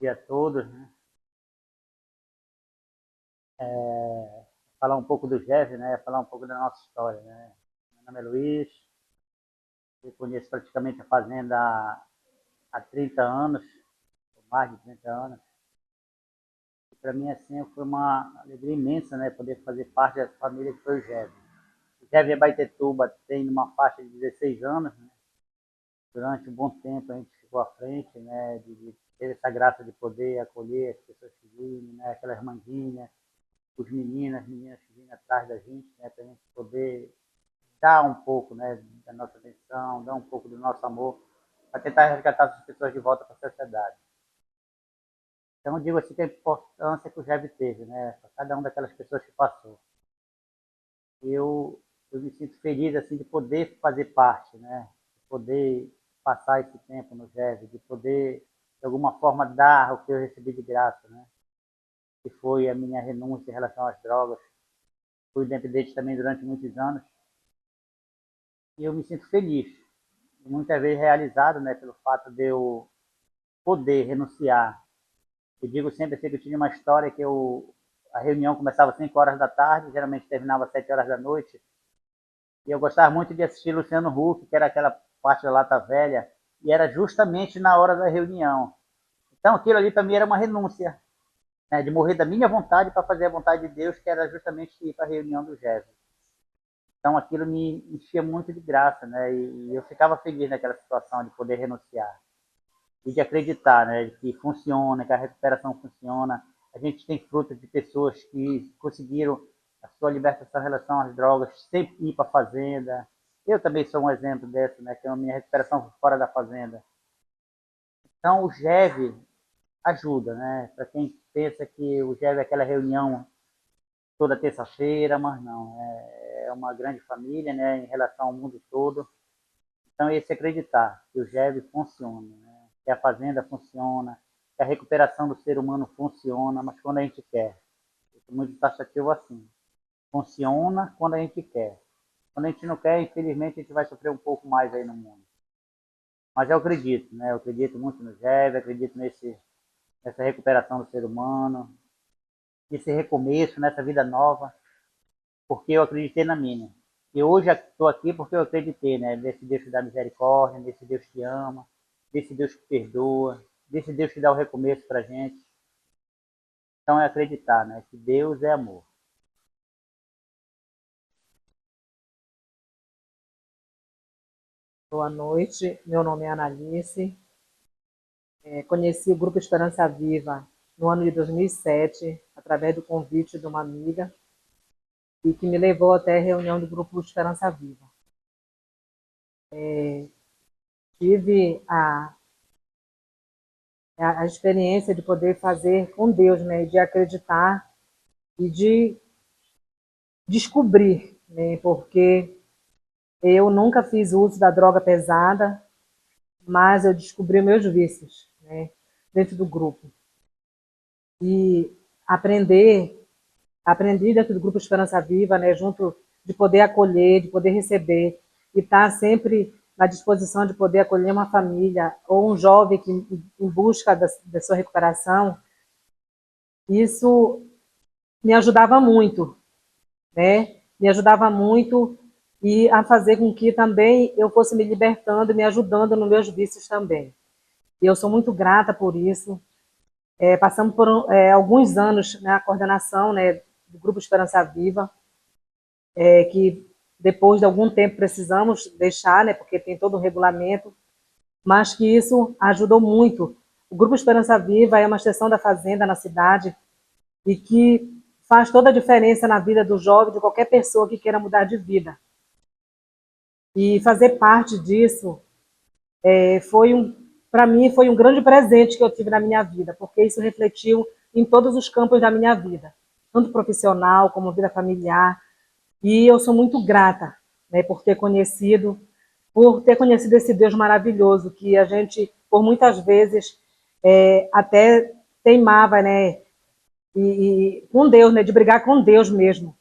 dia a todos, né? Falar um pouco do Jeff, né? Falar um pouco da nossa história, né? Meu nome é Luiz, eu conheço praticamente a fazenda há 30 anos, mais de 30 anos. Para mim, assim, foi uma alegria imensa, né? Poder fazer parte dessa família que foi o Jeff. O Jeff em Abaetetuba tem uma faixa de 16 anos, né? Durante um bom tempo a gente ficou à frente, né? De ter essa graça de poder acolher as pessoas que vivem, né? Aquelas manguinhas, os meninos, as meninas que vinham atrás da gente, né? Para a gente poder dar um pouco, né? Da nossa atenção, dar um pouco do nosso amor, para tentar resgatar essas pessoas de volta para a sociedade. Então, eu digo assim que a importância que o Jeff teve, né? Para cada uma daquelas pessoas que passou. Eu me sinto feliz assim de poder fazer parte, né? De poder passar esse tempo no GEV, de poder de alguma forma dar o que eu recebi de graça, né? Que foi a minha renúncia em relação às drogas. Fui independente também durante muitos anos e eu me sinto feliz, muitas vezes realizado, né? Pelo fato de eu poder renunciar. Eu digo sempre assim que eu tinha uma história que a reunião começava às 5 horas da tarde, geralmente terminava às 7 horas da noite. E eu gostava muito de assistir Luciano Huck, que era aquela parte da Lata Velha, e era justamente na hora da reunião. Então aquilo ali para mim era uma renúncia, né, de morrer da minha vontade para fazer a vontade de Deus, que era justamente ir para a reunião do GEV. Então aquilo me enchia muito de graça, né, e eu ficava feliz naquela situação de poder renunciar e de acreditar, né, que funciona, que a recuperação funciona. A gente tem frutos de pessoas que conseguiram a sua libertação em relação às drogas sem ir para a fazenda. Eu também sou um exemplo dessa, né, que é a minha recuperação fora da fazenda. Então o GEV ajuda, né, para quem pensa que o GEV é aquela reunião toda terça-feira, mas não, é uma grande família, né, em relação ao mundo todo. Então, esse acreditar que o GEV funciona, né? Que a fazenda funciona, que a recuperação do ser humano funciona, mas quando a gente quer. Eu sou muito taxativo assim. Funciona quando a gente quer. Quando a gente não quer, infelizmente, a gente vai sofrer um pouco mais aí no mundo. Mas eu acredito, né? Eu acredito muito no GEV, acredito nessa recuperação do ser humano, nesse recomeço, nessa vida nova, porque eu acreditei na minha. E hoje estou aqui porque eu acreditei, né? Nesse Deus que dá misericórdia, nesse Deus que ama, desse Deus que perdoa, desse Deus que dá o recomeço para a gente. Então é acreditar, né? Que Deus é amor. Boa noite, meu nome é Analice. Conheci o Grupo Esperança Viva no ano de 2007, através do convite de uma amiga, e que me levou até a reunião do Grupo Esperança Viva. Tive a experiência de poder fazer com Deus, né, de acreditar e de descobrir, né, porque eu nunca fiz uso da droga pesada, mas eu descobri meus vícios, né, dentro do grupo. E aprendi dentro do Grupo Esperança Viva, né, junto de poder acolher, de poder receber, e estar sempre na disposição de poder acolher uma família ou um jovem que em busca da sua recuperação. Isso me ajudava muito, né? Me ajudava muito e a fazer com que também eu fosse me libertando, me ajudando nos meus vícios também. E eu sou muito grata por isso. Passamos por alguns anos na coordenação, né, do Grupo Esperança Viva, que depois de algum tempo precisamos deixar, né, porque tem todo um regulamento, mas que isso ajudou muito. O Grupo Esperança Viva é uma extensão da fazenda na cidade e que faz toda a diferença na vida do jovem, de qualquer pessoa que queira mudar de vida. E fazer parte disso para mim, foi um grande presente que eu tive na minha vida, porque isso refletiu em todos os campos da minha vida, tanto profissional como vida familiar. E eu sou muito grata, né, por ter conhecido esse Deus maravilhoso que a gente, por muitas vezes, até teimava, né, com Deus, né, de brigar com Deus mesmo,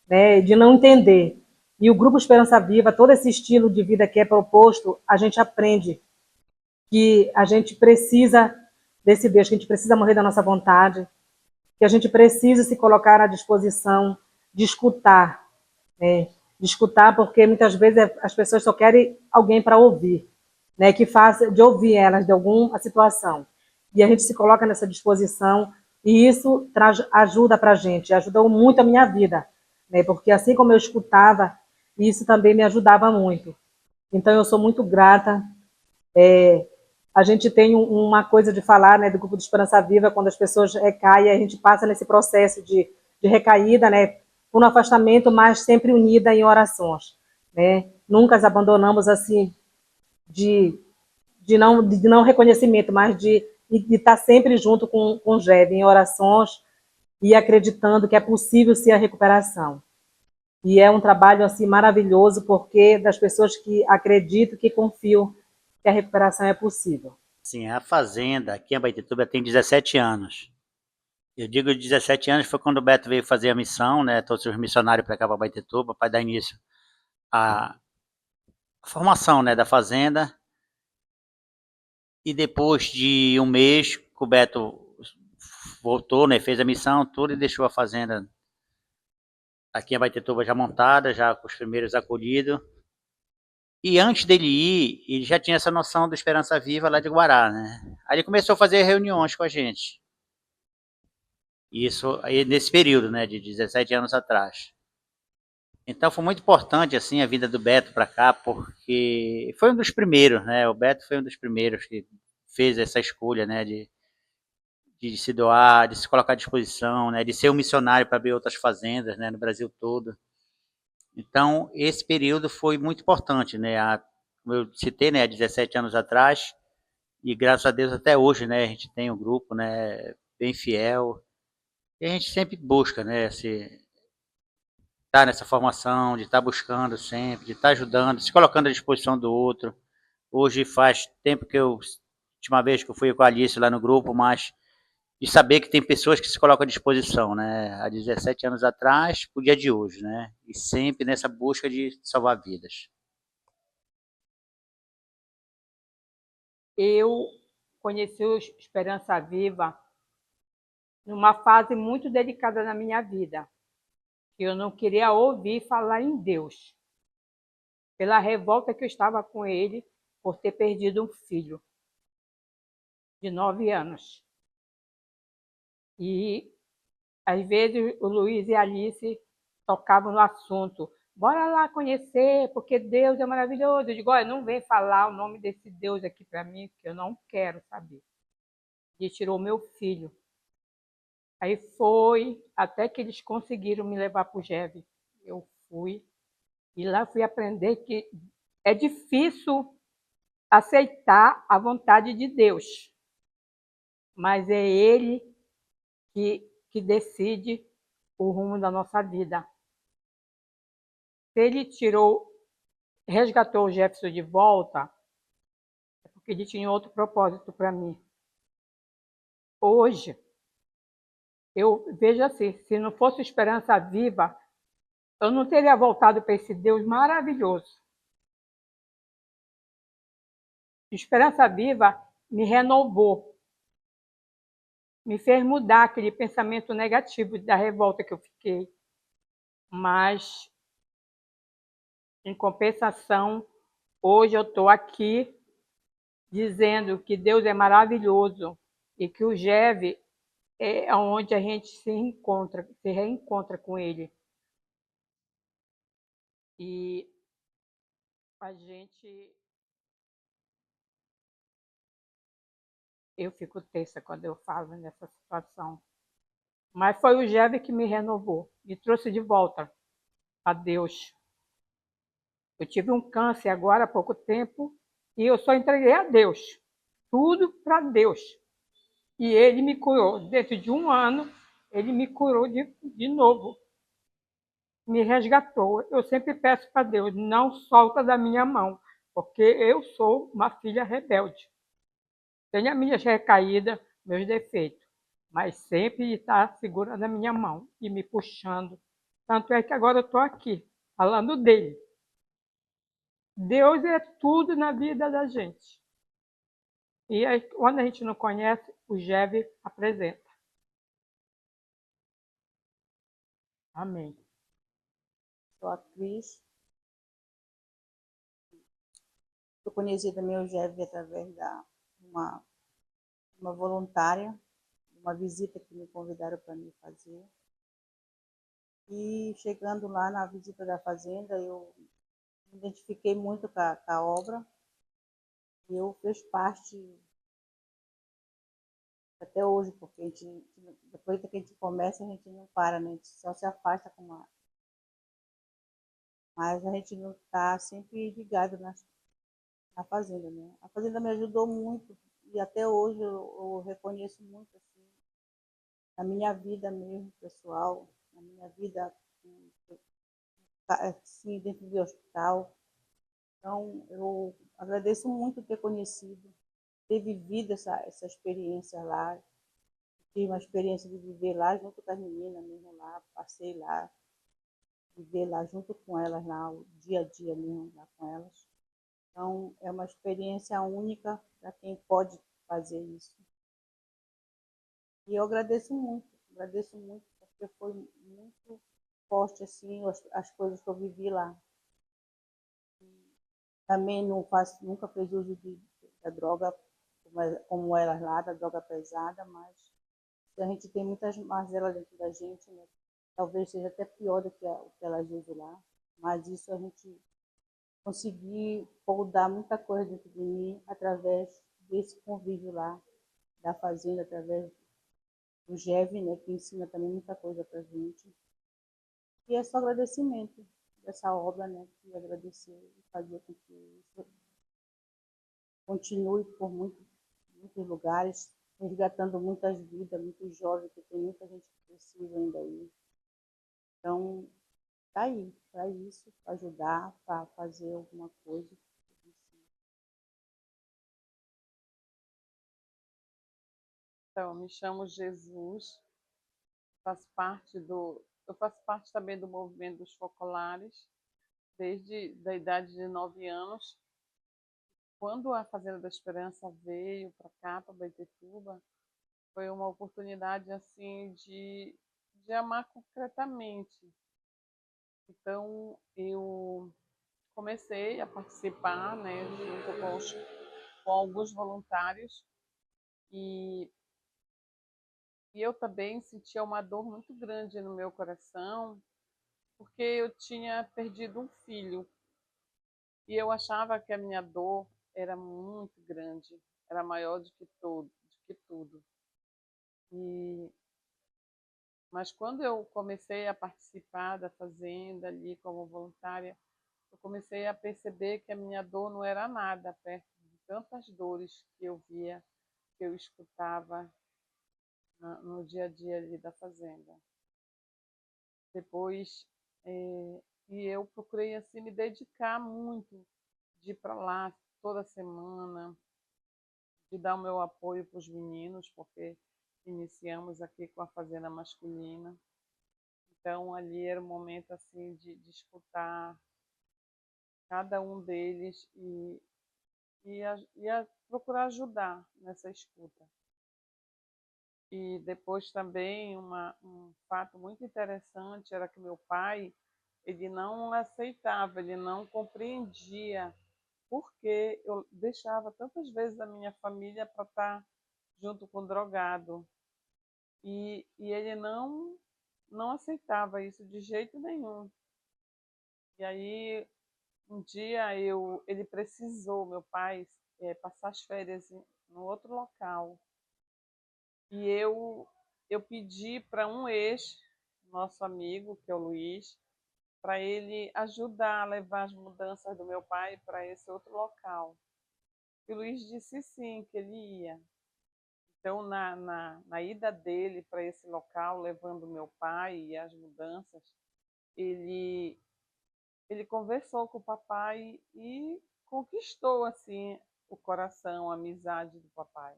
né, de não entender. E o Grupo Esperança Viva, todo esse estilo de vida que é proposto, a gente aprende que a gente precisa desse Deus, que a gente precisa morrer da nossa vontade, que a gente precisa se colocar à disposição de escutar, né? De escutar, porque muitas vezes as pessoas só querem alguém para ouvir, né? Que faça de ouvir elas de alguma situação. E a gente se coloca nessa disposição e isso ajuda para a gente, ajudou muito a minha vida, né? Porque assim como eu escutava, isso também me ajudava muito. Então eu sou muito grata. A gente tem uma coisa de falar, né, do Grupo de Esperança Viva, quando as pessoas recaem, a gente passa nesse processo de recaída, né, por um afastamento, mas sempre unida em orações, né? Nunca as abandonamos assim de, de não reconhecimento, mas de estar sempre junto com o GEV em orações e acreditando que é possível sim a recuperação. E é um trabalho assim maravilhoso porque das pessoas que acreditam, que confiam que a recuperação é possível. Sim, a Fazenda aqui em Abaetetuba tem 17 anos. Eu digo 17 anos foi quando o Beto veio fazer a missão, né? Todos os missionários para cá para Abaetetuba, para dar início à formação, né, da Fazenda. E depois de um mês, o Beto voltou, né, fez a missão, tudo e deixou a Fazenda aqui em Abaetetuba já montada, já com os primeiros acolhidos. E antes dele ir, ele já tinha essa noção do Esperança Viva lá de Guará, né? Aí ele começou a fazer reuniões com a gente. Isso aí nesse período, né, de 17 anos atrás. Então foi muito importante assim a vinda do Beto para cá, porque foi um dos primeiros, né? O Beto foi um dos primeiros que fez essa escolha, né, de se doar, de se colocar à disposição, né, de ser um missionário para abrir outras fazendas, né, no Brasil todo. Então esse período foi muito importante, né? Como eu citei, né, há 17 anos atrás, e graças a Deus até hoje, né, a gente tem um grupo, né, bem fiel, e a gente sempre busca, né, estar nessa formação, de estar buscando sempre, de estar ajudando, se colocando à disposição do outro. Hoje faz tempo que última vez que eu fui com a Alice lá no grupo, mas de saber que tem pessoas que se colocam à disposição, né? Há 17 anos atrás, pro dia de hoje, né? E sempre nessa busca de salvar vidas. Eu conheci o Esperança Viva numa fase muito delicada na minha vida. Eu não queria ouvir falar em Deus, pela revolta que eu estava com ele por ter perdido um filho de 9 anos. E às vezes o Luiz e a Alice tocavam no assunto. Bora lá conhecer, porque Deus é maravilhoso. Eu digo, olha, não vem falar o nome desse Deus aqui para mim, que eu não quero saber. E tirou meu filho. Aí foi até que eles conseguiram me levar para o GEV. Eu fui e lá fui aprender que é difícil aceitar a vontade de Deus, mas é Ele que decide o rumo da nossa vida. Se Ele resgatou o Jefferson de volta, é porque Ele tinha outro propósito para mim. Hoje, eu vejo assim, se não fosse Esperança Viva, eu não teria voltado para esse Deus maravilhoso. Esperança Viva me renovou, me fez mudar aquele pensamento negativo da revolta que eu fiquei. Mas, em compensação, hoje eu estou aqui dizendo que Deus é maravilhoso e que o GEV é onde a gente se reencontra com Ele. E a gente... Eu fico tensa quando eu falo nessa situação. Mas foi o GEV que me renovou, me trouxe de volta a Deus. Eu tive um câncer agora há pouco tempo e eu só entreguei a Deus. Tudo para Deus. E Ele me curou. Dentro de um ano, Ele me curou de novo. Me resgatou. Eu sempre peço para Deus, não solta da minha mão, porque eu sou uma filha rebelde. Tenho as minhas recaídas, meus defeitos, mas sempre está segurando a minha mão e me puxando. Tanto é que agora eu estou aqui, falando dele. Deus é tudo na vida da gente. E aí, quando a gente não conhece, o GEV apresenta. Amém. Sou atriz. Eu conheci também o GEV através da uma voluntária, uma visita que me convidaram para me fazer. E chegando lá na visita da fazenda, eu me identifiquei muito com a obra. E eu fiz parte até hoje, porque a gente, depois que a gente começa, a gente não para, né? A gente só se afasta com uma. Mas a gente não está sempre ligado na fazenda, né? A fazenda me ajudou muito e até hoje eu reconheço muito assim, na minha vida mesmo, pessoal, na minha vida assim, dentro do hospital. Então, eu agradeço muito ter conhecido, ter vivido essa experiência lá. Tive uma experiência de viver lá junto com as meninas mesmo lá, passei lá, viver lá junto com elas lá, o dia a dia mesmo lá com elas. Então, é uma experiência única para quem pode fazer isso. E eu agradeço muito, porque foi muito forte assim as coisas que eu vivi lá. Também não faço, nunca fiz uso da droga como elas lá, da droga pesada, mas a gente tem muitas mazelas dentro da gente, né? Talvez seja até pior do que o que elas usam lá, mas isso a gente consegui moldar muita coisa dentro de mim através desse convívio lá da fazenda, através do GEV, né, que ensina também muita coisa para a gente. E é só agradecimento dessa obra, né, que agradecer e fazer com que isso continue por muitos lugares, resgatando muitas vidas, muitos jovens, que tem muita gente que precisa ainda aí. Então, tá aí, para isso, para ajudar, para fazer alguma coisa. Então, me chamo Jesus, eu faço parte também do movimento dos focolares, desde a idade de 9 anos. Quando a Fazenda da Esperança veio para cá, para Baitetuba, foi uma oportunidade assim de amar concretamente. Então, eu comecei a participar, né, junto com alguns voluntários, e E eu também sentia uma dor muito grande no meu coração, porque eu tinha perdido um filho. E eu achava que a minha dor era muito grande, era maior do que tudo. E, mas quando eu comecei a participar da fazenda ali como voluntária, eu comecei a perceber que a minha dor não era nada perto de tantas dores que eu via, que eu escutava no dia a dia ali da fazenda. Depois, e eu procurei assim me dedicar muito, de ir para lá toda semana, de dar o meu apoio para os meninos, porque iniciamos aqui com a fazenda masculina. Então ali era um momento assim de escutar cada um deles e procurar ajudar nessa escuta. E depois também um fato muito interessante era que meu pai, ele não aceitava, ele não compreendia porque eu deixava tantas vezes a minha família para estar junto com o drogado. E ele não aceitava isso de jeito nenhum. E aí, um dia ele precisou, meu pai, passar as férias no outro local. E eu pedi para um ex, nosso amigo, que é o Luiz, para ele ajudar a levar as mudanças do meu pai para esse outro local. E o Luiz disse sim, que ele ia. Então, na ida dele para esse local, levando meu pai e as mudanças, ele, ele conversou com o papai e conquistou assim o coração, a amizade do papai.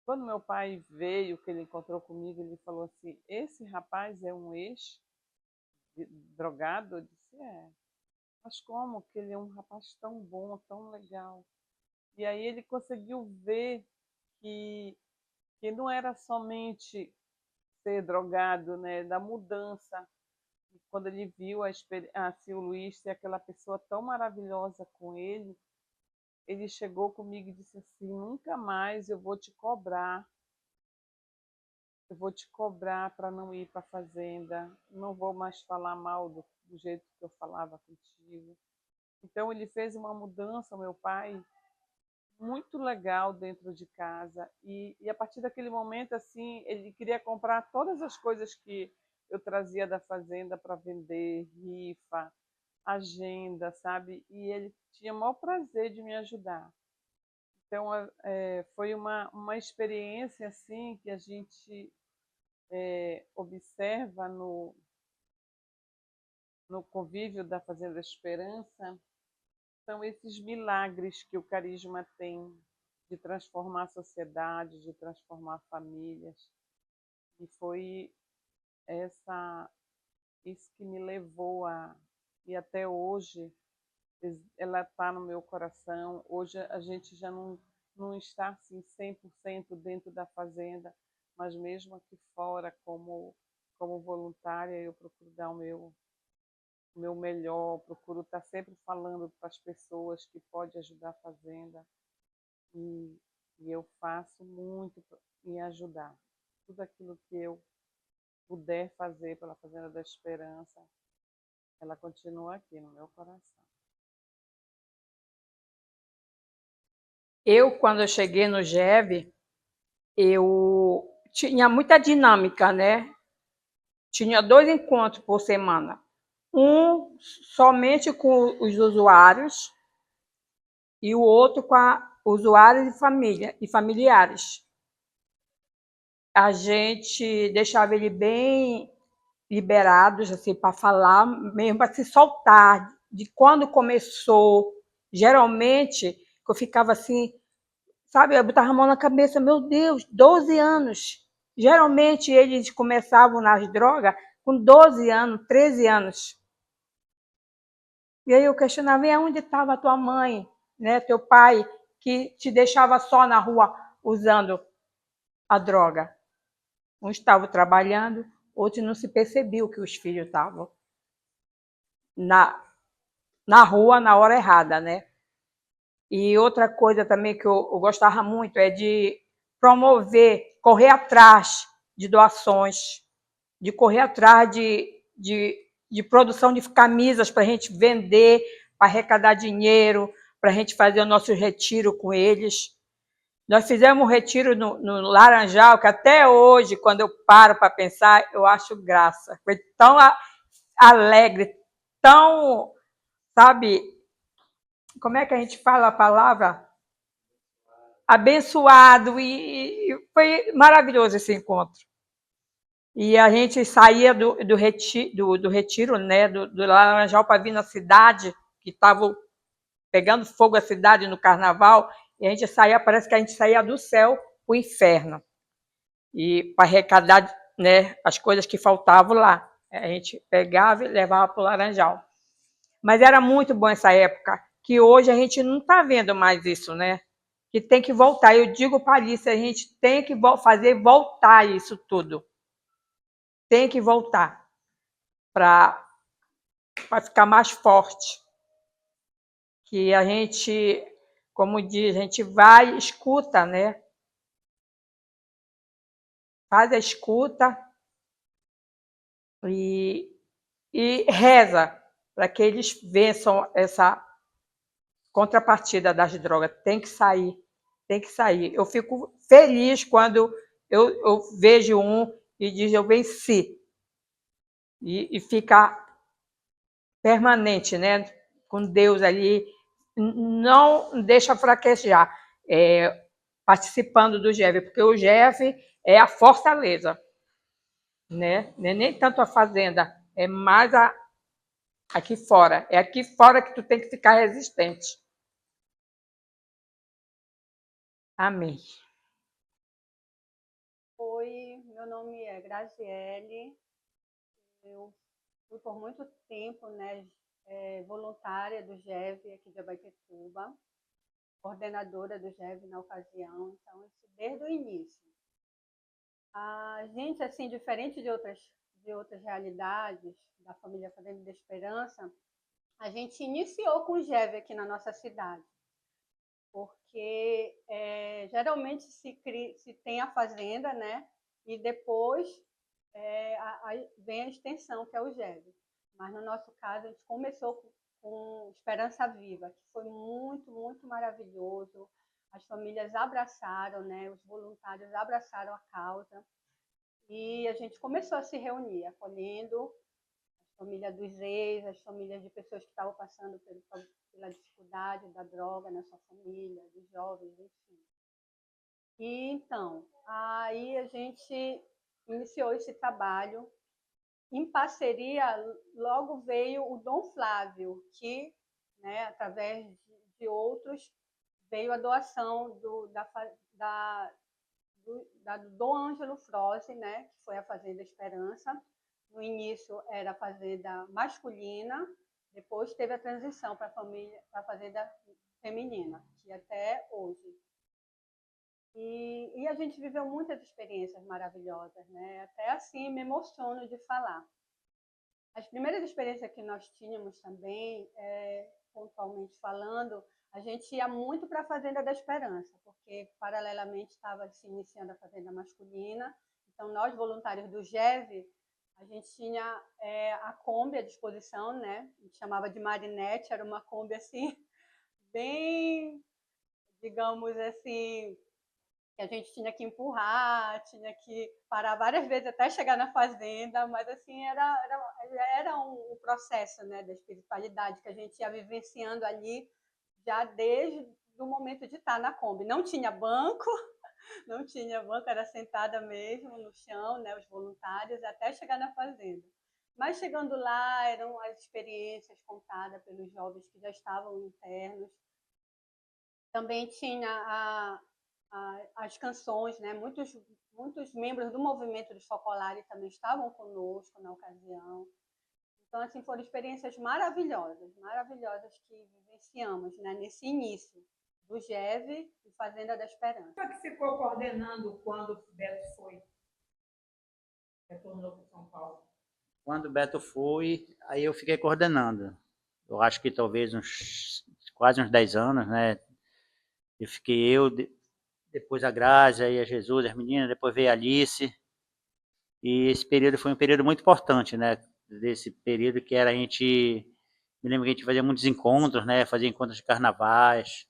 Quando meu pai veio, que ele encontrou comigo, ele falou assim: esse rapaz é um ex-drogado? Eu disse: é. Mas como que ele é um rapaz tão bom, tão legal? E aí ele conseguiu ver que não era somente ser drogado, né, da mudança. E quando ele viu assim, o Luiz ser aquela pessoa tão maravilhosa com ele chegou comigo e disse assim: nunca mais eu vou te cobrar para não ir para a fazenda, não vou mais falar mal do jeito que eu falava contigo. Então ele fez uma mudança, meu pai, muito legal dentro de casa. E a partir daquele momento, assim, ele queria comprar todas as coisas que eu trazia da fazenda para vender, rifa, agenda, sabe? E ele tinha o maior prazer de me ajudar. Então, foi uma experiência assim que a gente observa no convívio da Fazenda Esperança, são esses milagres que o carisma tem de transformar a sociedade, de transformar famílias. E foi isso que me levou e até hoje, ela está no meu coração. Hoje a gente já não está assim 100% dentro da fazenda, mas mesmo aqui fora, como voluntária, eu procuro dar o meu melhor, procuro estar sempre falando para as pessoas que pode ajudar a fazenda e, e eu faço muito em ajudar. Tudo aquilo que eu puder fazer pela Fazenda da Esperança, ela continua aqui no meu coração. Eu, quando eu cheguei no GEV, eu tinha muita dinâmica, né? Tinha 2 encontros por semana. Um somente com os usuários e o outro com usuários e família e familiares. A gente deixava ele bem liberados assim para falar, mesmo para se soltar de quando começou. Geralmente eu ficava assim, sabe, eu botava a mão na cabeça, meu Deus, 12 anos. Geralmente eles começavam nas drogas com 12 anos, 13 anos. E aí eu questionava, e onde estava a tua mãe, né, teu pai, que te deixava só na rua usando a droga? Uns estavam trabalhando, outros não se percebiam que os filhos estavam na rua na hora errada, né? E outra coisa também que eu gostava muito é de promover, correr atrás de doações, de correr atrás de produção de camisas para a gente vender, para arrecadar dinheiro, para a gente fazer o nosso retiro com eles. Nós fizemos um retiro no Laranjal, que até hoje, quando eu paro para pensar, eu acho graça. Foi tão alegre, tão, sabe, como é que a gente fala a palavra? Abençoado, e foi maravilhoso esse encontro. E a gente saía do retiro, né, do Laranjal para vir na cidade, que estava pegando fogo a cidade no carnaval, e a gente saía, parece que a gente saía do céu para o inferno. E para arrecadar, né, as coisas que faltavam lá. A gente pegava e levava para o Laranjal. Mas era muito bom essa época, que hoje a gente não está vendo mais isso, né? Que tem que voltar. Eu digo para a Alice, a gente tem que fazer voltar isso tudo. Tem que voltar para ficar mais forte. Que a gente, como diz, a gente vai e escuta, né? Faz a escuta e reza para que eles vençam essa contrapartida das drogas. Tem que sair, tem que sair. Eu fico feliz quando eu vejo um e diz eu venci. E fica permanente, né? Com Deus ali, não deixa fraquejar, participando do GEV, porque o GEV é a fortaleza, né? Não é nem tanto a fazenda, é mais aqui fora. É aqui fora que tu tem que ficar resistente. Amém. Oi, meu nome é Graziele. Eu fui por muito tempo, né, voluntária do GEV aqui de Abaetetuba. coordenadora do GEV na ocasião, então isso desde o início. A gente, assim, diferente de outras realidades da família Fazenda da Esperança, a gente iniciou com o GEV aqui na nossa cidade, porque geralmente se tem a fazenda, né? E depois vem a extensão, que é o GEV. Mas no nosso caso, a gente começou com Esperança Viva, que foi muito, muito maravilhoso. As famílias abraçaram, né? Os voluntários abraçaram a causa. E a gente começou a se reunir, acolhendo as famílias dos ex, as famílias de pessoas que estavam passando pela dificuldade da droga na sua família, dos jovens, enfim. E então, aí a gente iniciou esse trabalho. Em parceria, logo veio o Dom Flávio, que, né, através de outros, veio a doação do Dom Ângelo Froze, né, que foi a Fazenda Esperança. No início era a fazenda masculina, depois teve a transição para a fazenda feminina, que até hoje. E a gente viveu muitas experiências maravilhosas, né? Até assim me emociono de falar. As primeiras experiências que nós tínhamos também, pontualmente falando, a gente ia muito para a Fazenda da Esperança, porque paralelamente estava se iniciando a Fazenda Masculina. Então, nós, voluntários do GEV, a gente tinha a Kombi à disposição, né? A gente chamava de Marinette, era uma Kombi assim, bem, digamos assim, que a gente tinha que empurrar, tinha que parar várias vezes até chegar na fazenda, mas assim era um processo, né, da espiritualidade que a gente ia vivenciando ali já desde o momento de estar na Kombi. Não tinha banco, era sentada mesmo no chão, né, os voluntários, até chegar na fazenda. Mas chegando lá, eram as experiências contadas pelos jovens que já estavam internos. Também tinha as canções, né? Muitos membros do movimento dos Focolares também estavam conosco na ocasião. Então, assim, foram experiências maravilhosas que vivenciamos, né, nesse início do GEV e Fazenda da Esperança. Quem que ficou coordenando quando o Beto foi? Retornou para São Paulo. Quando o Beto foi, aí eu fiquei coordenando. Eu acho que talvez quase uns 10 anos, né? Eu fiquei depois a Grazi, aí a Jesus, as meninas, depois veio a Alice. E esse período foi um período muito importante, né? Desse período que era a gente... Me lembro que a gente fazia muitos encontros, né? Fazia encontros de carnavais,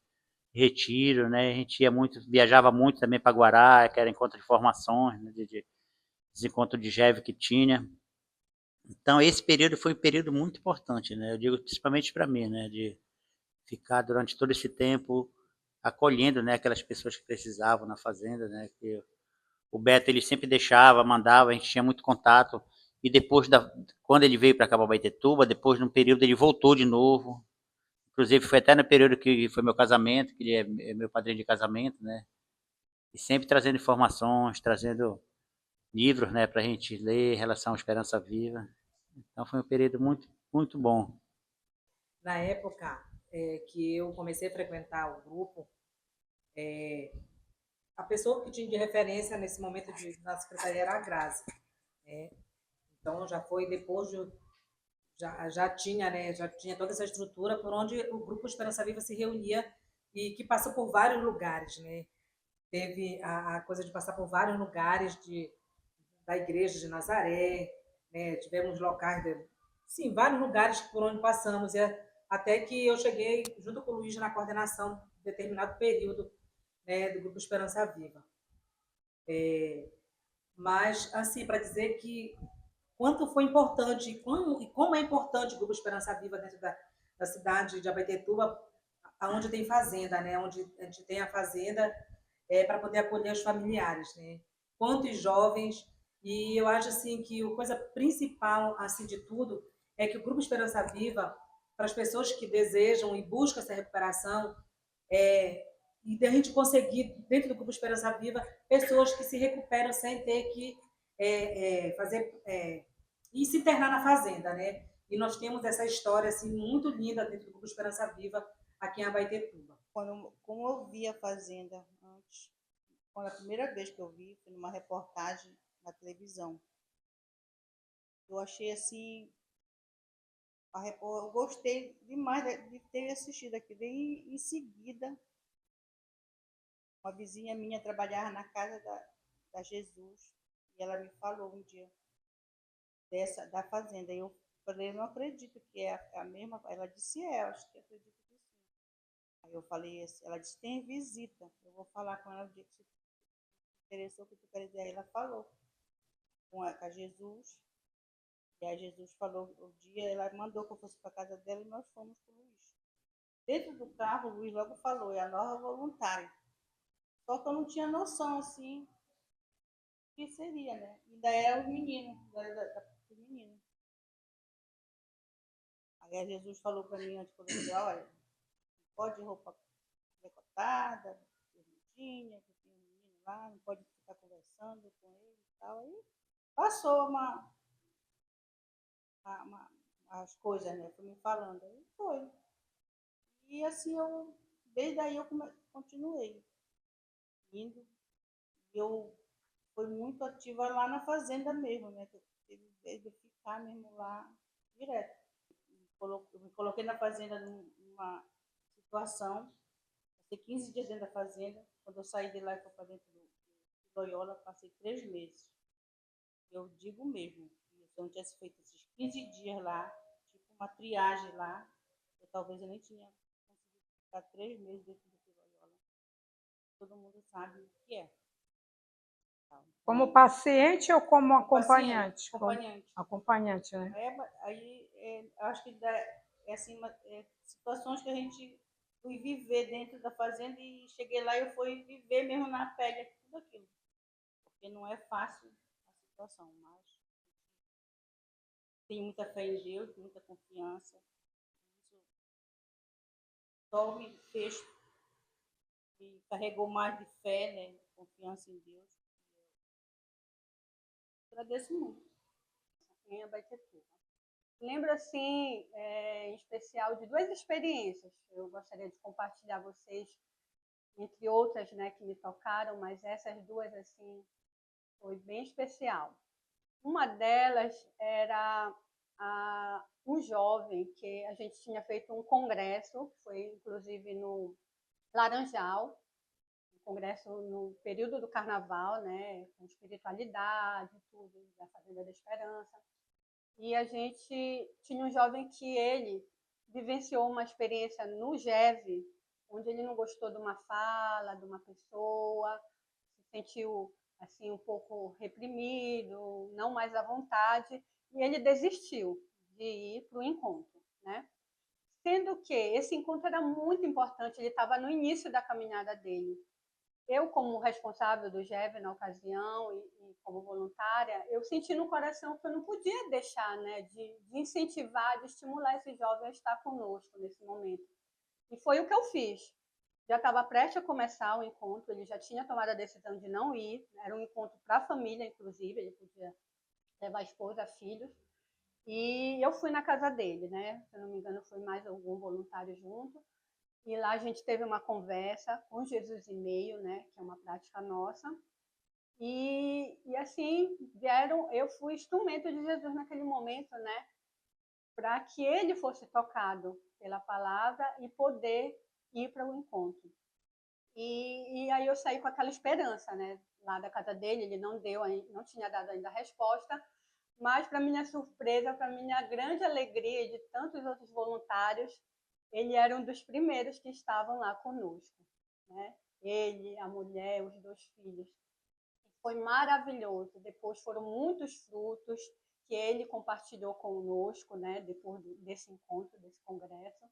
retiro, né? A gente viajava muito também para Guará, que era encontro de formações, né? De encontros de GEV que tinha. Então, esse período foi um período muito importante, né? Eu digo principalmente para mim, né? De ficar durante todo esse tempo acolhendo, né? Aquelas pessoas que precisavam na fazenda, né? Que o Beto, ele sempre deixava, mandava, a gente tinha muito contato. E depois, quando ele veio para Cababaitetuba, depois de um período, ele voltou de novo. Inclusive, foi até no período que foi meu casamento, que ele é meu padrinho de casamento, né? E sempre trazendo informações, trazendo livros, né? Para a gente ler em relação à Esperança Viva. Então, foi um período muito, muito bom. Na época que eu comecei a frequentar o grupo, a pessoa que tinha de referência nesse momento na secretaria era a Grazi. Então, já foi depois já tinha, né, já tinha toda essa estrutura por onde o Grupo Esperança Viva se reunia e que passou por vários lugares, né? Teve a coisa de passar por vários lugares da Igreja de Nazaré, né? Tivemos locais, sim, vários lugares por onde passamos, até que eu cheguei junto com o Luiz na coordenação de determinado período, né, do Grupo Esperança Viva. Mas, assim, para dizer que quanto foi importante e como é importante o Grupo Esperança Viva dentro da cidade de Abaetetuba, onde tem fazenda, né? Onde a gente tem a fazenda para poder acolher os familiares, né? Quantos jovens, e eu acho assim que a coisa principal assim de tudo é que o Grupo Esperança Viva, para as pessoas que desejam e buscam essa recuperação, e a gente conseguir, dentro do Grupo Esperança Viva, pessoas que se recuperam sem ter que e se internar na fazenda, né? E nós temos essa história assim muito linda dentro do Grupo Esperança Viva, aqui em Abaetetuba. Como eu vi a fazenda antes, quando a primeira vez que eu vi, foi numa reportagem na televisão. Eu achei assim, eu gostei demais de ter assistido aquilo. E em seguida, uma vizinha minha trabalhava na casa da Jesus, e ela me falou um dia da fazenda. E eu falei, eu não acredito que é a mesma. Ela disse, acho que acredito que sim. Aí eu falei assim, ela disse, tem visita. Eu vou falar com ela o dia que se interessou, que tu quer dizer. Aí ela falou com a Jesus. E aí Jesus falou o dia, ela mandou que eu fosse para a casa dela e nós fomos com o Luiz. Dentro do carro, o Luiz logo falou, é a nova voluntária. Só que eu não tinha noção, assim, o que seria, né? Ainda era os meninos, do menino. Aí Jesus falou para mim antes, olha, não pode roupa decotada, bermudinha, que tem um menino lá, não pode ficar conversando com ele e tal. Aí passou as coisas, né? Foi me falando. Aí foi. E assim, desde aí eu continuei indo. Eu fui muito ativa lá na fazenda mesmo, né? Que eu teve de ficar mesmo lá direto. Eu me coloquei na fazenda numa situação, passei 15 dias dentro da fazenda. Quando eu saí de lá e fui para dentro do Loyola, passei 3 meses. Eu digo mesmo, que se eu não tivesse feito esses 15 dias lá, tipo uma triagem lá, talvez eu nem tinha conseguido ficar 3 meses dentro do Loyola. Todo mundo sabe o que é. Como paciente ou como acompanhante? Acompanhante, né? Acho que assim, situações que a gente fui viver dentro da fazenda e cheguei lá e eu fui viver mesmo na pele tudo aquilo. Porque não é fácil a situação, mas tenho muita fé em Deus, muita confiança. Isso só me fez e carregou mais de fé, né? Confiança em Deus. Agradeço muito. Em Abaetetuba. Lembro, assim, em especial, de 2 experiências. Eu gostaria de compartilhar vocês, entre outras, né, que me tocaram, mas essas 2, assim, foi bem especial. Uma delas era um jovem que a gente tinha feito um congresso, foi inclusive no Laranjal, um congresso no período do carnaval, né, com espiritualidade, tudo, da Fazenda da Esperança. E a gente tinha um jovem que ele vivenciou uma experiência no GEV, onde ele não gostou de uma fala, de uma pessoa, se sentiu assim um pouco reprimido, não mais à vontade, e ele desistiu de ir para o encontro, né? Sendo que esse encontro era muito importante, ele estava no início da caminhada dele. Eu, como responsável do GEV na ocasião e como voluntária, eu senti no coração que eu não podia deixar, né, de incentivar, de estimular esse jovem a estar conosco nesse momento. E foi o que eu fiz. Já estava prestes a começar o encontro, ele já tinha tomado a decisão de não ir, era um encontro para a família, inclusive, ele podia levar a esposa, filhos, e eu fui na casa dele, né? Se eu não me engano, foi mais algum voluntário junto. E lá a gente teve uma conversa com Jesus e meio, né, que é uma prática nossa. E assim, eu fui instrumento de Jesus naquele momento, né, para que ele fosse tocado pela palavra e poder ir para o encontro. E aí eu saí com aquela esperança, né, lá da casa dele, ele não tinha dado ainda a resposta, mas para minha surpresa, para minha grande alegria de tantos outros voluntários, ele era um dos primeiros que estavam lá conosco, né? Ele, a mulher, os 2 filhos. Foi maravilhoso. Depois foram muitos frutos que ele compartilhou conosco, né? Depois desse encontro, desse congresso.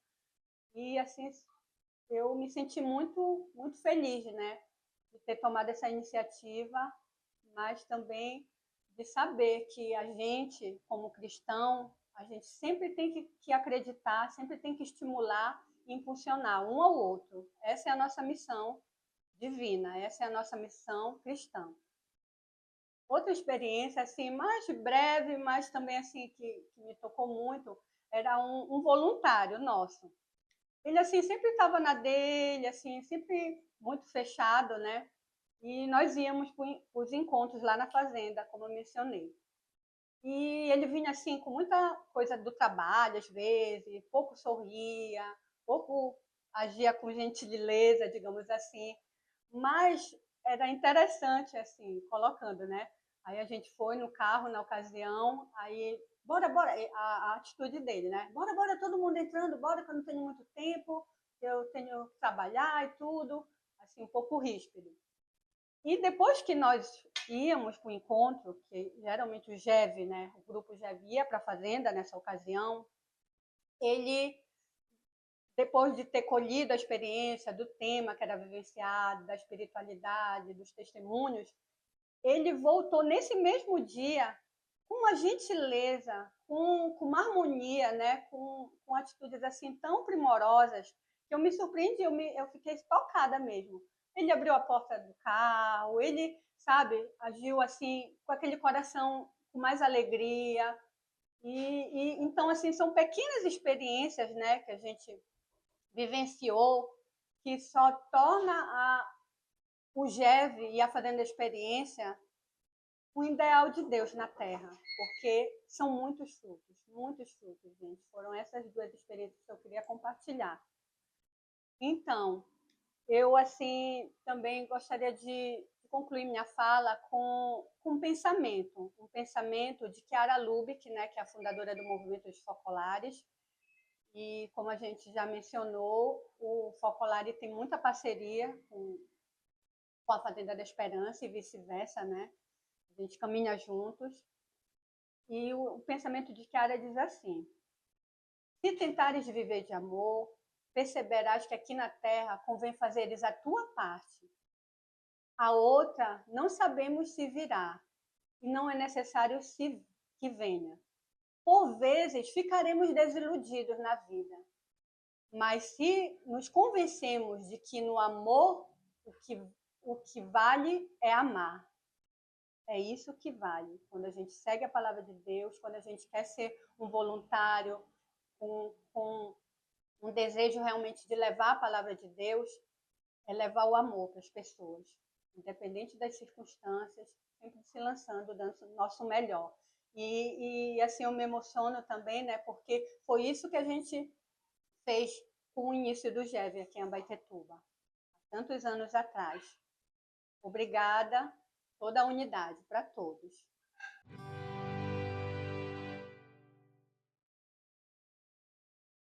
E assim, eu me senti muito, muito feliz, né? De ter tomado essa iniciativa, mas também de saber que a gente, como cristão, a gente sempre tem que acreditar, sempre tem que estimular e impulsionar um ao outro. Essa é a nossa missão divina, essa é a nossa missão cristã. Outra experiência, assim, mais breve, mas também assim que me tocou muito, era um voluntário nosso. ele assim sempre estava na dele, assim, sempre muito fechado, né? E nós íamos para os encontros lá na fazenda, como eu mencionei. E ele vinha assim com muita coisa do trabalho, às vezes, pouco sorria, pouco agia com gentileza, digamos assim, mas era interessante, assim, colocando, né? Aí a gente foi no carro na ocasião, aí, bora, bora, a atitude dele, né? Bora, bora, todo mundo entrando, bora, que eu não tenho muito tempo, eu tenho que trabalhar e tudo, assim, um pouco ríspido. E depois que nós íamos para o encontro, que geralmente o GEV, né, o grupo GEV ia para a fazenda nessa ocasião, ele, depois de ter colhido a experiência do tema que era vivenciado, da espiritualidade, dos testemunhos, ele voltou nesse mesmo dia com uma gentileza, com uma harmonia, né, com atitudes assim tão primorosas, que eu me surpreendi, eu fiquei tocada mesmo. Ele abriu a porta do carro, ele, sabe, agiu assim, com aquele coração com mais alegria. Então, assim, são pequenas experiências, né, que a gente vivenciou, que só torna o GEV e a Fazenda Experiência o ideal de Deus na Terra, porque são muitos frutos, gente. Foram essas duas experiências que eu queria compartilhar. Então, eu, assim, também gostaria de concluir minha fala com um pensamento de Chiara Lubick, né, que é a fundadora do Movimento dos Focolares, e como a gente já mencionou, o Focolare tem muita parceria com a Fazenda da Esperança e vice-versa, né? A gente caminha juntos. E o pensamento de Chiara diz assim: se tentares viver de amor, perceberás que aqui na terra convém fazeres a tua parte. A outra não sabemos se virá, e não é necessário que venha. Por vezes ficaremos desiludidos na vida, mas se nos convencemos de que no amor o que vale é amar, é isso que vale. Quando a gente segue a palavra de Deus, quando a gente quer ser um voluntário, com um desejo realmente de levar a palavra de Deus, é levar o amor para as pessoas, independente das circunstâncias, sempre se lançando, dando o nosso melhor. Assim, eu me emociono também, né, porque foi isso que a gente fez com o início do GEV aqui em Abaetetuba, há tantos anos atrás. Obrigada, toda a unidade, para todos.